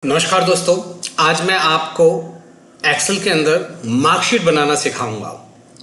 नमस्कार दोस्तों, आज मैं आपको एक्सेल के अंदर मार्कशीट बनाना सिखाऊंगा।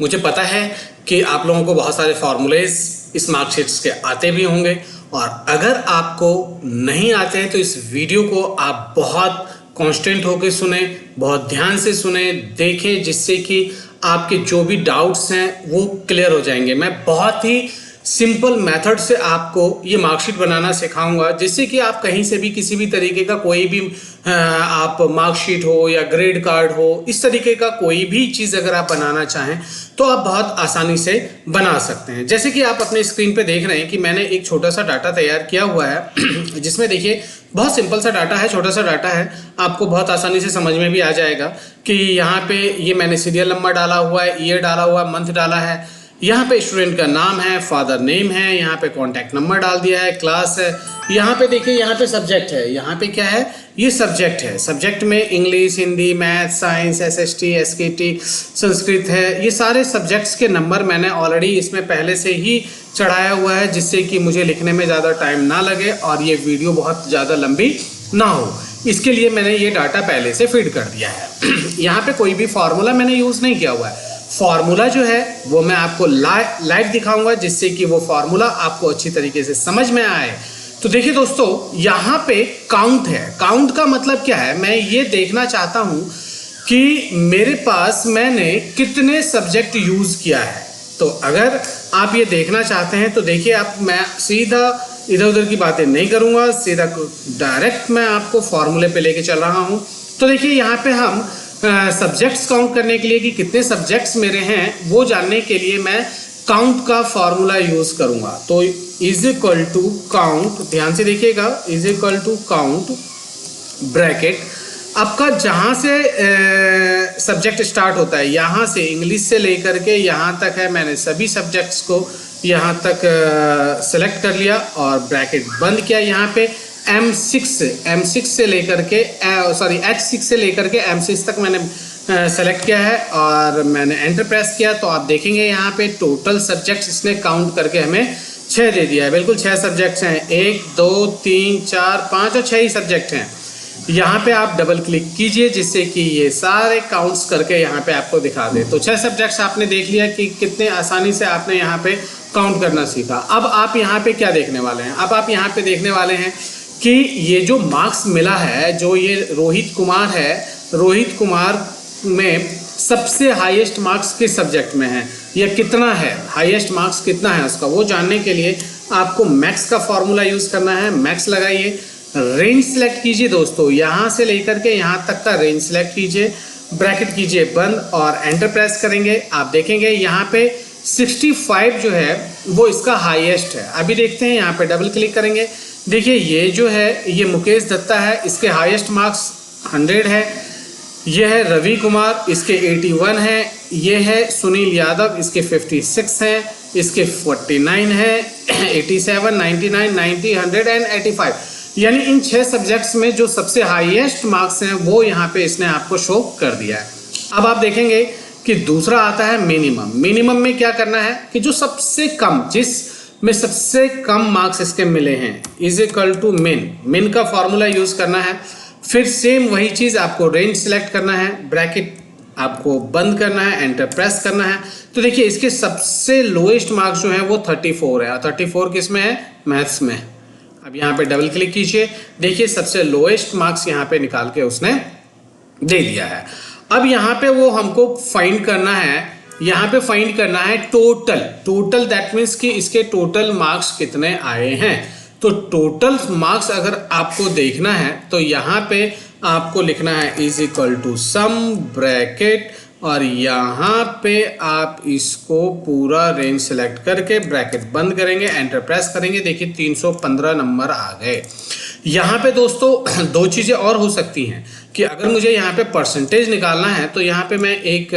मुझे पता है कि आप लोगों को बहुत सारे फॉर्मूलेज इस मार्कशीट्स के आते भी होंगे, और अगर आपको नहीं आते हैं तो इस वीडियो को आप बहुत कांस्टेंट होकर सुने, बहुत ध्यान से सुने, देखें, जिससे कि आपके जो भी डाउट्स हैं वो क्लियर हो जाएंगे। मैं बहुत ही सिंपल मेथड से आपको ये मार्कशीट बनाना सिखाऊंगा, जिससे कि आप कहीं से भी किसी भी तरीके का कोई भी आप मार्कशीट हो या ग्रेड कार्ड हो, इस तरीके का कोई भी चीज़ अगर आप बनाना चाहें तो आप बहुत आसानी से बना सकते हैं। जैसे कि आप अपने स्क्रीन पे देख रहे हैं कि मैंने एक छोटा सा डाटा तैयार किया हुआ है जिसमें देखिए बहुत सिंपल सा डाटा है, छोटा सा डाटा है, आपको बहुत आसानी से समझ में भी आ जाएगा कि यहाँ पे ये मैंने सीरियल नंबर डाला हुआ है, ईयर डाला हुआ है, मंथ डाला है, यहाँ पे स्टूडेंट का नाम है, फादर नेम है, यहाँ पे कॉन्टैक्ट नंबर डाल दिया है, क्लास है, यहाँ पे देखिए यहाँ पे सब्जेक्ट है, यहाँ पे क्या है, ये सब्जेक्ट है। सब्जेक्ट में English, Hindi, math, science, SST, एसकेटी, Sanskrit है। ये सारे सब्जेक्ट्स के नंबर मैंने ऑलरेडी इसमें पहले से ही चढ़ाया हुआ है, जिससे कि मुझे लिखने में ज़्यादा टाइम ना लगे और ये वीडियो बहुत ज़्यादा लंबी ना हो। इसके लिए मैंने ये डाटा पहले से फीड कर दिया है। यहाँ पे कोई भी फार्मूला मैंने यूज़ नहीं किया हुआ है। फार्मूला जो है वो मैं आपको लाइव दिखाऊंगा, जिससे कि वो फार्मूला आपको अच्छी तरीके से समझ में आए। तो देखिए दोस्तों, यहाँ पे काउंट है। काउंट का मतलब क्या है, मैं ये देखना चाहता हूँ कि मेरे पास मैंने कितने सब्जेक्ट यूज़ किया है। तो अगर आप ये देखना चाहते हैं तो देखिए, आप मैं सीधा इधर उधर की बातें नहीं करूँगा, सीधा डायरेक्ट मैं आपको फार्मूले पे लेके चल रहा हूँ। तो देखिए यहाँ पे हम सब्जेक्ट्स काउंट करने के लिए कि कितने सब्जेक्ट्स मेरे हैं वो जानने के लिए मैं काउंट का फॉर्मूला यूज़ करूँगा। तो इज इक्वल टू काउंट, ध्यान से देखिएगा, is equal to count bracket आपका जहाँ से सब्जेक्ट स्टार्ट होता है, यहाँ से इंग्लिश से लेकर के यहाँ तक है, मैंने सभी सब्जेक्ट्स को यहाँ तक सेलेक्ट कर लिया और ब्रैकेट बंद किया। यहाँ पे M6 से लेकर के H6 से लेकर के M6 तक मैंने सेलेक्ट किया है और मैंने एंटर प्रेस किया। तो आप देखेंगे यहाँ पे टोटल सब्जेक्ट्स इसने काउंट करके हमें 6 दे दिया है। बिल्कुल 6 सब्जेक्ट्स हैं, 1 2 3 4 5 और 6 ही सब्जेक्ट हैं। यहाँ पे आप डबल क्लिक कीजिए, जिससे कि ये सारे काउंट्स करके यहाँ पे आपको दिखा दे। तो 6 सब्जेक्ट्स आपने देख लिया कि कितने आसानी से आपने यहाँ पे काउंट करना सीखा। अब आप यहाँ पे क्या देखने वाले हैं, अब आप यहाँ पे देखने वाले हैं कि ये जो मार्क्स मिला है, जो ये रोहित कुमार है, रोहित कुमार में सबसे हाईएस्ट मार्क्स किस सब्जेक्ट में है या कितना है, हाईएस्ट मार्क्स कितना है उसका, वो जानने के लिए आपको मैक्स का फॉर्मूला यूज़ करना है। मैक्स लगाइए, रेंज सेलेक्ट कीजिए दोस्तों, यहाँ से लेकर के यहाँ तक का रेंज सेलेक्ट कीजिए, ब्रैकेट कीजिए बंद और एंटर प्रेस करेंगे। आप देखेंगे यहाँ पे 65 जो है वो इसका हाईएस्ट है। अभी देखते हैं, यहाँ पे डबल क्लिक करेंगे, देखिए ये जो है ये मुकेश दत्ता है, इसके हाईएस्ट मार्क्स 100 है। ये है रवि कुमार, इसके 81 है। ये है सुनील यादव, इसके 56 हैं, इसके 49 है, 87, 99, 90, 100 एंड 85। यानी इन 6 सब्जेक्ट्स में जो सबसे हाईएस्ट मार्क्स हैं वो यहाँ पे इसने आपको शो कर दिया है। अब आप देखेंगे कि दूसरा आता है मिनिमम। मिनिमम में क्या करना है कि जो सबसे कम, जिस में सबसे कम मार्क्स इसके मिले हैं, इज इक्वल टू मिन का फॉर्मूला यूज़ करना है। फिर सेम वही चीज़ आपको रेंज सेलेक्ट करना है, ब्रैकेट आपको बंद करना है, एंटर प्रेस करना है। तो देखिए इसके सबसे लोएस्ट मार्क्स जो हैं वो 34 है, और 34 किस में है, मैथ्स में। अब यहाँ पे डबल क्लिक कीजिए, देखिए सबसे लोएस्ट मार्क्स यहाँ पे निकाल के उसने दे दिया है। अब यहाँ पे वो हमको फाइंड करना है, यहाँ पे फाइंड करना है टोटल दैट मीन्स कि इसके टोटल मार्क्स कितने आए हैं। तो टोटल मार्क्स अगर आपको देखना है तो यहाँ पे आपको लिखना है is equal to sum bracket, और यहाँ पे आप इसको पूरा रेंज सेलेक्ट करके ब्रैकेट बंद करेंगे, एंटर प्रेस करेंगे। देखिए 315 नंबर आ गए। यहाँ पे दोस्तों 2 चीज़ें और हो सकती हैं कि अगर मुझे यहाँ पे परसेंटेज निकालना है तो यहाँ पे मैं एक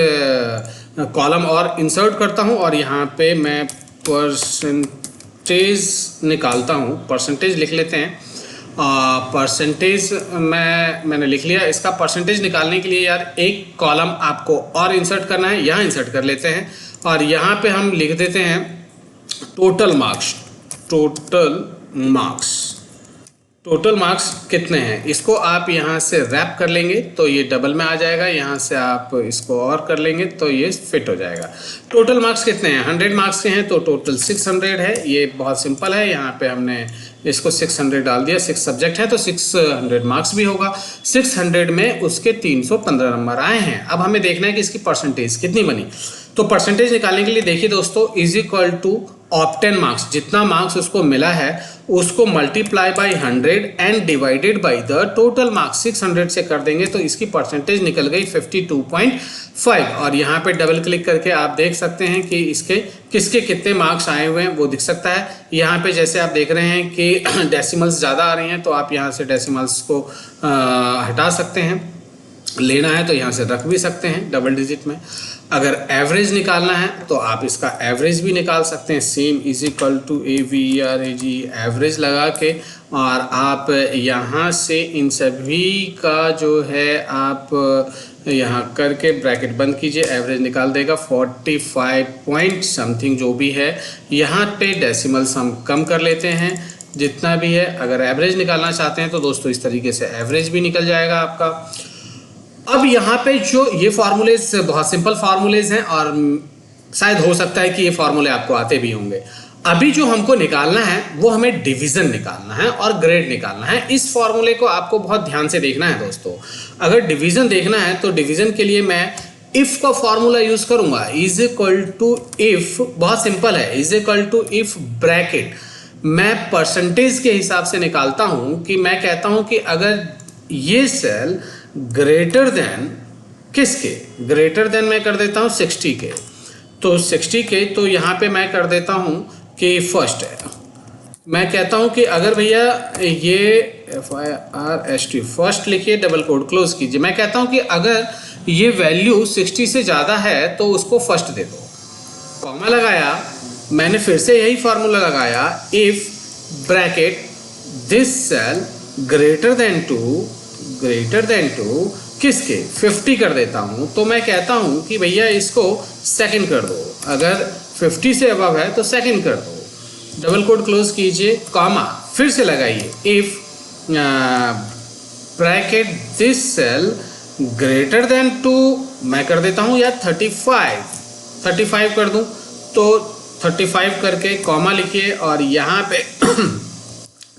कॉलम और इंसर्ट करता हूँ और यहाँ पे मैं परसेंटेज निकालता हूँ। परसेंटेज लिख लेते हैं, परसेंटेज मैंने लिख लिया। इसका परसेंटेज निकालने के लिए यार एक कॉलम आपको और इंसर्ट करना है, यहाँ इंसर्ट कर लेते हैं और यहाँ पे हम लिख देते हैं टोटल मार्क्स। टोटल मार्क्स कितने हैं इसको आप यहाँ से रैप कर लेंगे तो ये डबल में आ जाएगा, यहाँ से आप इसको और कर लेंगे तो ये फिट हो जाएगा। टोटल मार्क्स कितने हैं, 100 मार्क्स के हैं तो टोटल 600 है। ये बहुत सिंपल है, यहाँ पे हमने इसको 600 डाल दिया, 6 सब्जेक्ट है तो 600 मार्क्स भी होगा। 600 में उसके 315 नंबर आए हैं। अब हमें देखना है कि इसकी परसेंटेज कितनी बनी। तो परसेंटेज निकालने के लिए देखिए दोस्तों, is equal to obtain marks, जितना मार्क्स उसको मिला है उसको multiply by 100 and divided by the total marks 600 से कर देंगे तो इसकी परसेंटेज निकल गई 52.5। और यहाँ पे डबल क्लिक करके आप देख सकते हैं कि इसके किसके कितने मार्क्स आए हुए हैं वो दिख सकता है। यहाँ पे जैसे आप देख रहे हैं कि डेसिमल्स ज़्यादा आ रही हैं तो आप यहाँ से डेसिमल्स को हटा सकते हैं, लेना है तो यहाँ से रख भी सकते हैं डबल डिजिट में। अगर एवरेज निकालना है तो आप इसका एवरेज भी निकाल सकते हैं, same is equal to AVERAG average लगा के, और आप यहाँ से इन सभी का जो है आप यहाँ करके ब्रैकेट बंद कीजिए, एवरेज निकाल देगा 45 पॉइंट समथिंग जो भी है। यहाँ पे डेसिमल्स हम कम कर लेते हैं जितना भी है। अगर एवरेज निकालना चाहते हैं तो दोस्तों इस तरीके से एवरेज भी निकल जाएगा आपका। अब यहाँ पे जो ये फार्मूलेज बहुत सिंपल फार्मूलेज हैं और शायद हो सकता है कि ये फार्मूले आपको आते भी होंगे। अभी जो हमको निकालना है वो हमें डिवीजन निकालना है और ग्रेड निकालना है। इस फार्मूले को आपको बहुत ध्यान से देखना है दोस्तों। अगर डिवीजन देखना है तो डिवीजन के लिए मैं इफ का फार्मूला यूज करूंगा, इज इक्वल टू इफ, बहुत सिंपल है, is equal to if bracket मैं परसेंटेज के हिसाब से निकालता हूं कि मैं कहता हूं कि अगर ये सेल ग्रेटर देन किसके, ग्रेटर देन मैं कर देता हूँ 60 के, तो 60 के तो यहाँ पे मैं कर देता हूँ कि फर्स्ट है। मैं कहता हूँ कि अगर भैया ये FIRST फर्स्ट लिखिए, डबल कोड क्लोज कीजिए। मैं कहता हूँ कि अगर ये वैल्यू 60 से ज़्यादा है तो उसको फर्स्ट दे दो, कॉमा लगाया, मैंने फिर से यही फार्मूला लगाया, if bracket this cell greater than to किसके 50 कर देता हूं, तो मैं कहता हूं कि भैया इसको सेकंड कर दो, अगर 50 से अबव है तो सेकंड कर दो, डबल कोड क्लोज कीजिए, कॉमा फिर से लगाइए, if bracket this cell greater than to मैं कर देता हूं या 35 कर दूं, तो 35 करके कॉमा लिखिए और यहाँ पे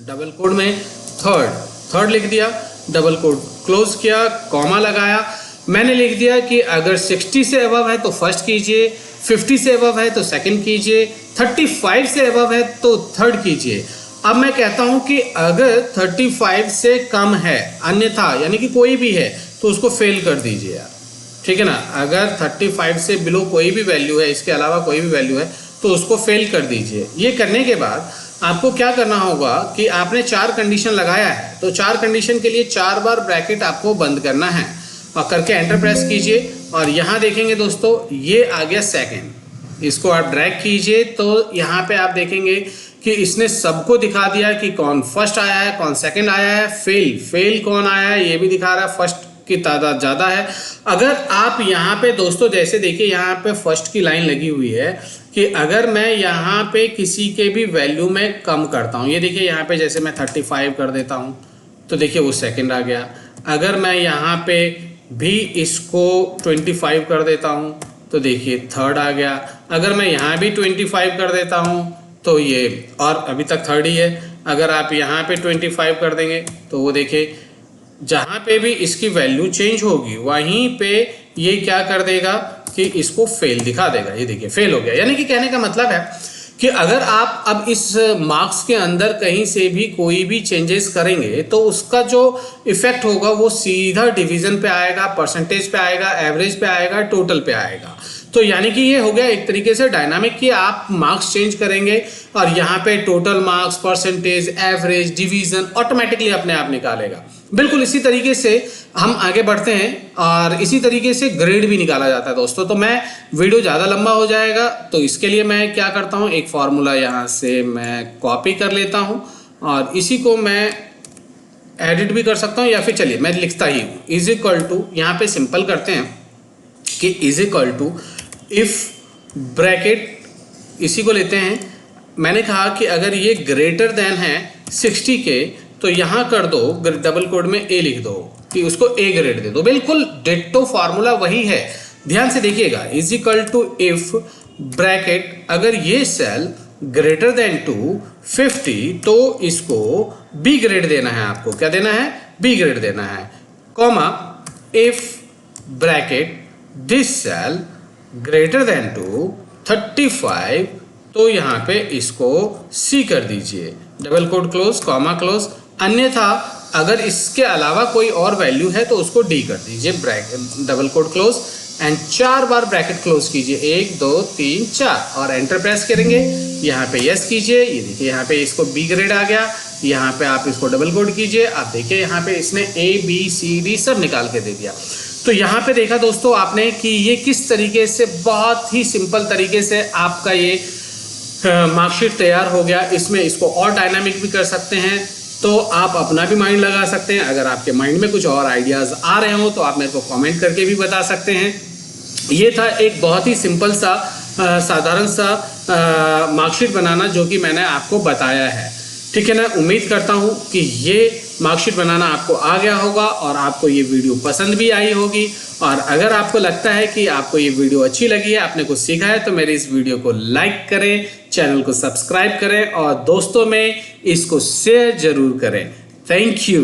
डबल कोड में थर्ड लिख दिया, डबल कोड क्लोज किया, कॉमा लगाया, मैंने लिख दिया कि अगर 60 से अबव है तो फर्स्ट कीजिए, 50 से अबव है तो सेकंड कीजिए, 35 से अबव है तो थर्ड कीजिए। अब मैं कहता हूं कि अगर 35 से कम है, अन्यथा यानी कि कोई भी है तो उसको फेल कर दीजिए यार, ठीक है ना। अगर 35 से बिलो कोई भी वैल्यू है, इसके अलावा कोई भी वैल्यू है तो उसको फेल कर दीजिए। ये करने के बाद आपको क्या करना होगा कि आपने 4 कंडीशन लगाया है तो 4 कंडीशन के लिए 4 बार ब्रैकेट आपको बंद करना है और करके एंटर प्रेस कीजिए और यहाँ देखेंगे दोस्तों ये आ गया सेकंड। इसको आप ड्रैग कीजिए तो यहाँ पे आप देखेंगे कि इसने सबको दिखा दिया कि कौन फर्स्ट आया है, कौन सेकंड आया है, फेल कौन आया है ये भी दिखा रहा है, फर्स्ट की तादाद ज़्यादा है। अगर आप यहाँ पे दोस्तों जैसे देखिए यहाँ पे फर्स्ट की लाइन लगी हुई है कि अगर मैं यहाँ पे किसी के भी वैल्यू में कम करता हूँ, ये देखिए यहाँ पे जैसे मैं 35 कर देता हूँ तो देखिए वो सेकंड आ गया। अगर मैं यहाँ पे भी इसको 25 कर देता हूँ तो देखिए थर्ड आ गया। अगर मैं यहाँ भी 25 कर देता हूँ तो ये, और अभी तक थर्ड ही है। अगर आप यहाँ पे 25 कर देंगे तो वो देखिए जहाँ पे भी इसकी वैल्यू चेंज होगी वहीं पे ये क्या कर देगा कि इसको फेल दिखा देगा। ये देखिए फेल हो गया। यानी कि कहने का मतलब है कि अगर आप अब इस मार्क्स के अंदर कहीं से भी कोई भी चेंजेस करेंगे तो उसका जो इफेक्ट होगा वो सीधा डिवीजन पे आएगा, परसेंटेज पे आएगा, एवरेज पे आएगा, टोटल पे आएगा। तो यानी कि ये हो गया एक तरीके से डायनामिक कि आप मार्क्स चेंज करेंगे और यहाँ पे total marks, percentage, average, division automatically अपने आप निकालेगा। बिल्कुल इसी तरीके से हम आगे बढ़ते हैं और इसी तरीके से ग्रेड भी निकाला जाता है दोस्तों। तो मैं वीडियो ज़्यादा लंबा हो जाएगा तो इसके लिए मैं क्या करता हूँ, एक फार्मूला यहाँ से मैं कॉपी कर लेता हूँ और इसी को मैं एडिट भी कर सकता हूँ या फिर चलिए मैं लिखता ही हूँ, इज इक्वल टू, यहाँ पे सिंपल करते हैं कि is equal to if bracket इसी को लेते हैं। मैंने कहा कि अगर ये ग्रेटर देन है 60 के तो यहाँ कर दो डबल कोड में ए लिख दो कि उसको ए ग्रेड दे दो। बिल्कुल डिट्टो फार्मूला वही है, ध्यान से देखिएगा। Is equal to if bracket, अगर ये सेल ग्रेटर देन टू 50 तो इसको बी ग्रेड देना है। आपको क्या देना है? बी ग्रेड देना है। Comma if bracket this cell greater than to 35 तो यहाँ पे इसको सी कर दीजिए, double quote close, comma close. अन्यथा अगर इसके अलावा कोई और वैल्यू है तो उसको डी कर दीजिए, bracket double quote close and 4 bar bracket close कीजिए, 1 2 3 4 और एंटर प्रेस करेंगे। यहाँ पे यस कीजिए, ये देखिए यहाँ पे इसको बी ग्रेड आ गया। यहाँ पे आप इसको डबल कोड कीजिए, आप देखिए यहाँ पे इसने ए बी सी डी सब निकाल के दे दिया। तो यहाँ पे देखा दोस्तों आपने कि ये किस तरीके से बहुत ही सिंपल तरीके से आपका ये मार्कशीट तैयार हो गया। इसमें इसको और डायनामिक भी कर सकते हैं, तो आप अपना भी माइंड लगा सकते हैं। अगर आपके माइंड में कुछ और आइडियाज़ आ रहे हो तो आप मेरे को कमेंट करके भी बता सकते हैं। ये था एक बहुत ही सिंपल सा साधारण सा मार्कशीट बनाना जो कि मैंने आपको बताया है, ठीक है ना। उम्मीद करता हूँ कि ये मार्कशीट बनाना आपको आ गया होगा और आपको ये वीडियो पसंद भी आई होगी। और अगर आपको लगता है कि आपको ये वीडियो अच्छी लगी है, आपने कुछ सीखा है, तो मेरे इस वीडियो को लाइक करें, चैनल को सब्सक्राइब करें और दोस्तों में इसको शेयर जरूर करें। Thank you.